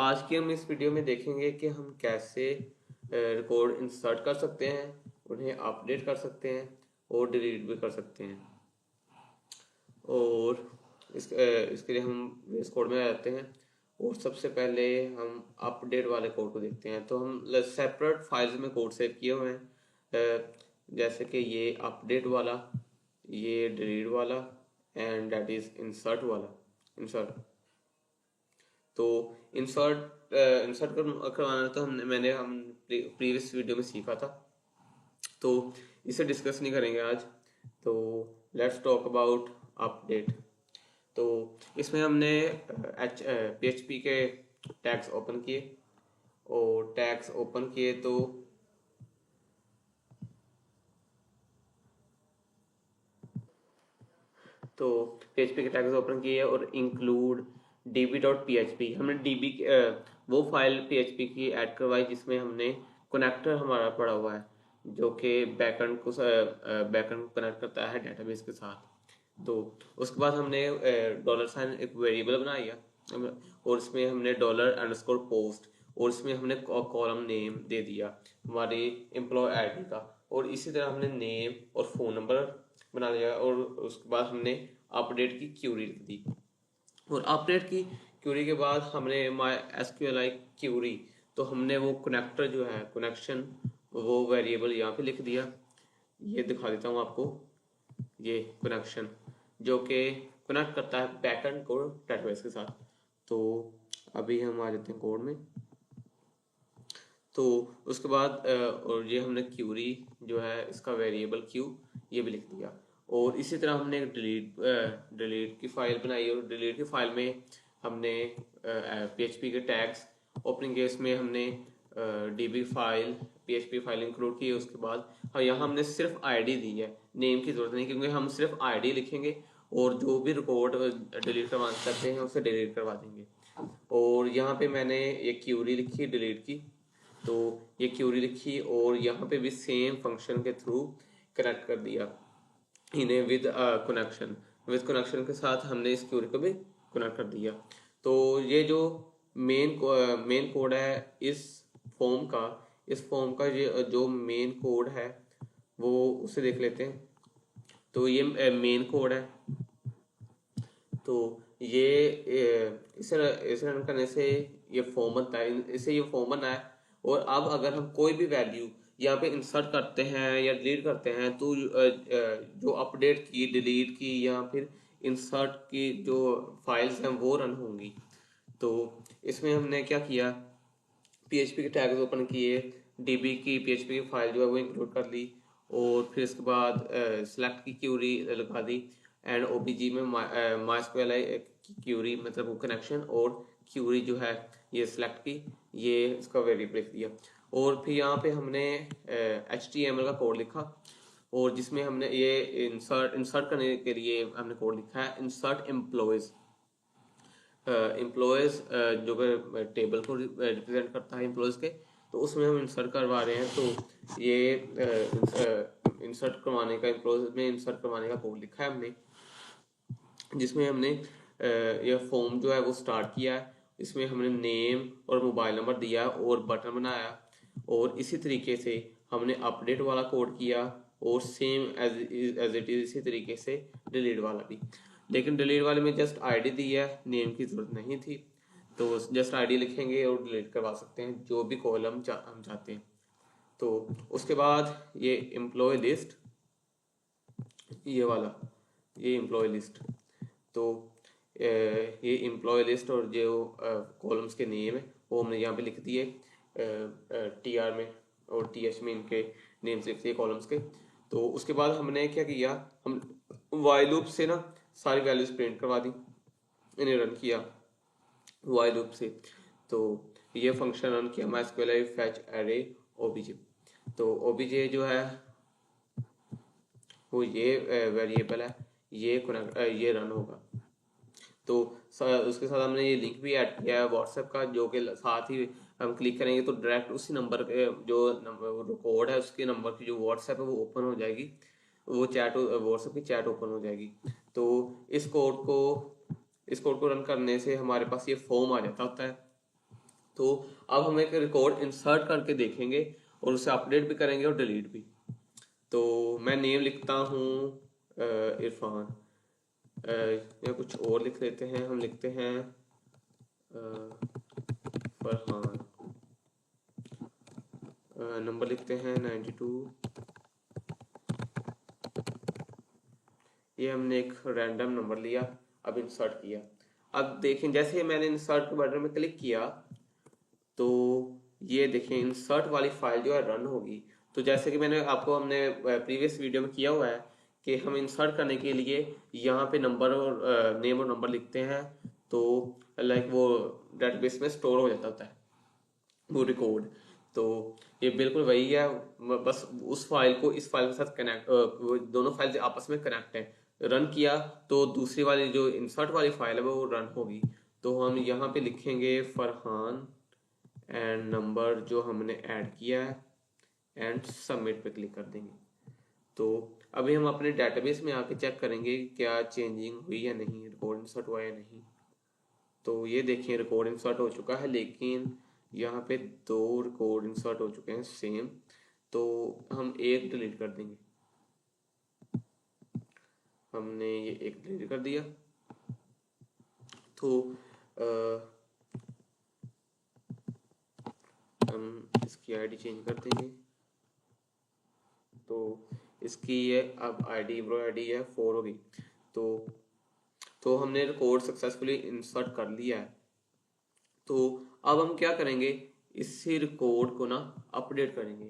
आज की हम इस वीडियो में देखेंगे कि हम कैसे रिकॉर्ड इंसर्ट कर सकते हैं, उन्हें अपडेट कर सकते हैं और डिलीट भी कर सकते हैं। और इसके लिए हम VS कोड में आ जाते हैं और सबसे पहले हम अपडेट वाले कोड को देखते हैं। तो हम सेपरेट फाइल्स में कोड सेव किए हुए हैं, जैसे कि ये अपडेट वाला, ये डिलीट वाला एंड दैट इज इंसर्ट वाला। इंसर्ट तो इंसर्ट करवाना तो हम प्रीवियस वीडियो में सीखा था, तो इसे डिस्कस नहीं करेंगे आज। तो लेट्स टॉक अबाउट अपडेट। तो इसमें हमने PHP के टैग्स ओपन किए और टैग्स ओपन किए तो PHP के टैग्स ओपन किए और इंक्लूड db.php हमने db वो फाइल PHP की ऐड करवाई जिसमें हमने कनेक्टर हमारा पड़ा हुआ है जो कि बैकएंड को कनेक्ट करता है डेटाबेस के साथ। तो उसके बाद हमने $साइन एक वेरिएबल बनाया और इसमें हमने $_पोस्ट और इसमें हमने कॉलम नेम दे दिया हमारे एम्प्लॉय आईडी का, और इसी तरह हमने नेम और फ़ोन नंबर बना लिया। और उसके बाद हमने अपडेट की क्यूरी लिख दी और अपडेट की क्यूरी के बाद हमने माई SQLi क्यूरी, तो हमने वो कनेक्टर जो है कनेक्शन वो वेरिएबल यहाँ पे लिख दिया। ये दिखा देता हूँ आपको, ये कनेक्शन जो कि कनेक्ट करता है बैकएंड को डेटाबेस के साथ। तो अभी हम आ जाते हैं कोड में। तो उसके बाद और ये हमने क्यूरी जो है इसका वेरिएबल क्यू ये भी लिख दिया। और इसी तरह हमने एक डिलीट की फाइल बनाई और डिलीट की फाइल में हमने PHP के टैग्स ओपनिंग केस में हमने DB file PHP file include की। उसके बाद यहाँ हमने सिर्फ आईडी दी है, नेम की जरूरत नहीं, क्योंकि हम सिर्फ आईडी लिखेंगे और जो भी रिकॉर्ड डिलीट करवाना चाहते हैं उसे डिलीट करवा देंगे। और यहाँ पे मैंने एक क्यूरी लिखी डिलीट की, तो ये क्यूरी लिखी और यहाँ पे भी सेम फंक्शन के थ्रू कनेक्ट कर दिया इन्हें विद कनेक्शन के साथ हमने इस क्यूरी को भी कनेक्ट कर दिया। तो ये जो मेन कोड है इस फॉर्म का ये जो मेन कोड है वो उसे देख लेते हैं। तो ये मेन कोड है। तो ये इसे रन करने से ये फॉर्म बनता है, इससे ये फॉर्म बना है। और अब अगर हम कोई भी वैल्यू यहाँ पे इंसर्ट करते हैं या डिलीट करते हैं तो जो अपडेट की, डिलीट की या फिर इंसर्ट की जो फाइल्स हैं वो रन होंगी। तो इसमें हमने क्या किया, PHP के टैग्स ओपन किए, DB की PHP की फाइल जो है वो इंक्लूड कर ली और फिर इसके बाद सेलेक्ट की क्यूरी लगा दी एंड OBG में MySQLi की क्यूरी मतलब वो कनेक्शन और क्यूरी जो है ये सेलेक्ट की, ये इसका वेरिएबल लिख दिया। और फिर यहाँ पे हमने HTML का कोड लिखा और जिसमें हमने ये इंसर्ट करने के लिए हमने कोड लिखा है इंसर्ट एम्प्लॉयज जो कि टेबल को रिप्रेजेंट करता है एम्प्लॉयज के, तो उसमें हम इंसर्ट करवा रहे हैं। तो ये इंसर्ट करवाने का एम्प्लॉयज में इंसर्ट करवाने का कोड लिखा है हमने, जिसमें हमने यह फॉर्म जो है वो स्टार्ट किया है। इसमें हमने नेम और मोबाइल नंबर दिया और बटन बनाया और इसी तरीके से हमने अपडेट वाला कोड किया और सेम एज इट इज इसी तरीके से डिलीट वाला भी। लेकिन डिलीट वाले में जस्ट आईडी दी है, नेम की जरूरत नहीं थी, तो जस्ट आईडी लिखेंगे और डिलीट करवा सकते हैं जो भी कॉलम हम चाहते हैं। तो उसके बाद ये एम्प्लॉय लिस्ट, ये वाला ये एम्प्लॉय लिस्ट, तो ये एम्प्लॉय लिस्ट और जो कॉलम्स के नेम है वो हमने यहाँ पे लिख दिए TR में और TH में इनके नेम्स लिख दिए कॉलम्स के। तो उसके बाद हमने क्या किया, हम वाइल लूप से ना सारी वैल्यूज प्रिंट करवा दी, इन्हें रन किया वाइल लूप से। तो ये फंक्शन रन किया MySQLi fetch array obj। तो obj जो है वो ये वेरिएबल है, ये रन होगा। तो उसके साथ हमने ये लिंक भी ऐड किया है व्हाट्सएप का, जो कि साथ ही हम क्लिक करेंगे तो डायरेक्ट उसी नंबर के जो नंबर कोड है उसके नंबर की जो व्हाट्सएप है वो ओपन हो जाएगी, वो चैट व्हाट्सएप की चैट ओपन हो जाएगी। तो इस कोड को रन करने से हमारे पास ये फॉर्म आ जाता होता है तो अब हम एक रिकॉर्ड इंसर्ट करके देखेंगे और उसे अपडेट भी करेंगे और डिलीट भी। तो मैं नेम लिखता हूँ इरफान, या कुछ और लिख लेते हैं, हम लिखते हैं फरहान, नंबर लिखते हैं 92। ये हमने एक रैंडम नंबर लिया, अब इंसर्ट किया। अब देखें जैसे ही मैंने इंसर्ट बटन में क्लिक किया तो ये देखें इंसर्ट वाली फाइल जो है रन होगी। तो जैसे कि मैंने आपको हमने प्रीवियस वीडियो में किया हुआ है कि हम इंसर्ट करने के लिए यहाँ पे नंबर और नेम और नंबर लिखते हैं, तो लाइक वो डेटाबेस में स्टोर हो जाता होता है वो रिकॉर्ड। तो ये बिल्कुल वही है, बस उस फाइल को इस फाइल के साथ कनेक्ट, वो दोनों फाइल आपस में कनेक्ट है। रन किया तो दूसरी वाली जो इंसर्ट वाली फाइल है वो रन होगी। तो हम यहाँ पे लिखेंगे फरहान एंड नंबर जो हमने ऐड किया है एंड सबमिट पे क्लिक कर देंगे। तो अभी हम अपने डेटाबेस में आके चेक करेंगे क्या चेंजिंग हुई या नहीं, रिकॉर्ड इंसर्ट हुआ या नहीं। तो ये देखिए रिकॉर्ड इंसर्ट हो चुका है, लेकिन यहाँ पे दो रिकॉर्ड इंसर्ट हो चुके हैं सेम, तो हम एक डिलीट कर देंगे। हमने ये एक डिलीट कर दिया। तो हम इसकी आईडी चेंज कर देंगे। तो इसकी ये अब आईडी ब्रो आईडी है 4 होगी। तो हमने रिकॉर्ड सक्सेसफुली इंसर्ट कर लिया है। तो अब हम क्या करेंगे, इसी रिकॉर्ड को ना अपडेट करेंगे।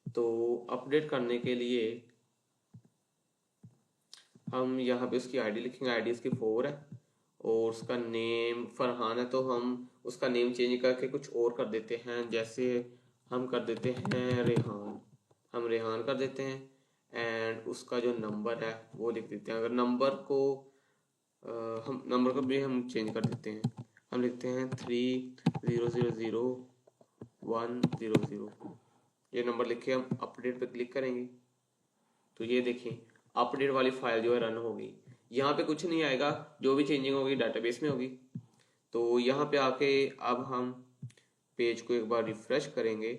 तो अपडेट करने के लिए हम यहाँ पे उसकी आईडी लिखेंगे, आईडी इसकी 4 है और उसका नेम फरहान है, तो हम उसका नेम चेंज करके कुछ और कर देते हैं। जैसे हम कर देते हैं रेहान, हम रेहान कर देते हैं एंड उसका जो नंबर है वो लिख देते हैं। अगर नंबर को हम नंबर को भी हम चेंज कर देते हैं, हम लिखते हैं 30000100। ये नंबर लिख के हम अपडेट पे क्लिक करेंगे। तो ये देखें अपडेट वाली फाइल जो है रन हो गई। यहाँ पे कुछ नहीं आएगा, जो भी चेंजिंग होगी डाटाबेस में होगी। तो यहाँ पे आके अब हम पेज को एक बार रिफ्रेश करेंगे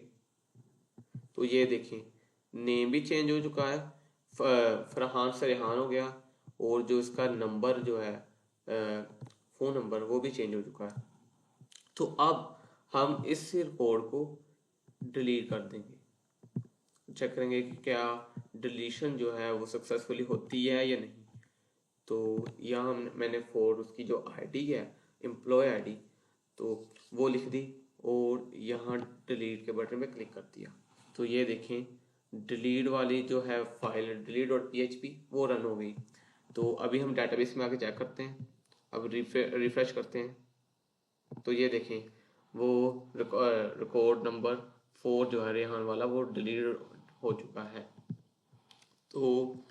तो ये देखें नेम भी चेंज हो चुका है, फरहान से रेहान हो गया, और जो इसका नंबर जो है फ़ोन नंबर वो भी चेंज हो चुका है। तो अब हम इस रिकॉर्ड को डिलीट कर देंगे, चेक करेंगे कि क्या डिलीशन जो है वो सक्सेसफुली होती है या नहीं। तो यहाँ मैंने फॉर उसकी जो आईडी है एम्प्लॉय आईडी, तो वो लिख दी और यहाँ डिलीट के बटन पे क्लिक कर दिया। तो ये देखें डिलीट वाली जो है फाइल delete.php वो रन हो गई। तो अभी हम डेटाबेस में आके चेक करते हैं, अब रिफ्रेश करते हैं। तो ये देखें वो रिकॉर्ड नंबर 4 जो है रेहान वाला वो डिलीट हो चुका है। तो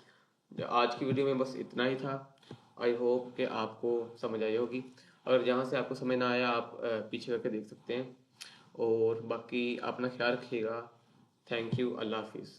आज की वीडियो में बस इतना ही था। आई होप कि आपको समझ आई होगी। अगर जहाँ से आपको समझ ना आया आप पीछे करके देख सकते हैं। और बाकी अपना ख्याल रखिएगा। थैंक यू, अल्लाह हाफिज़।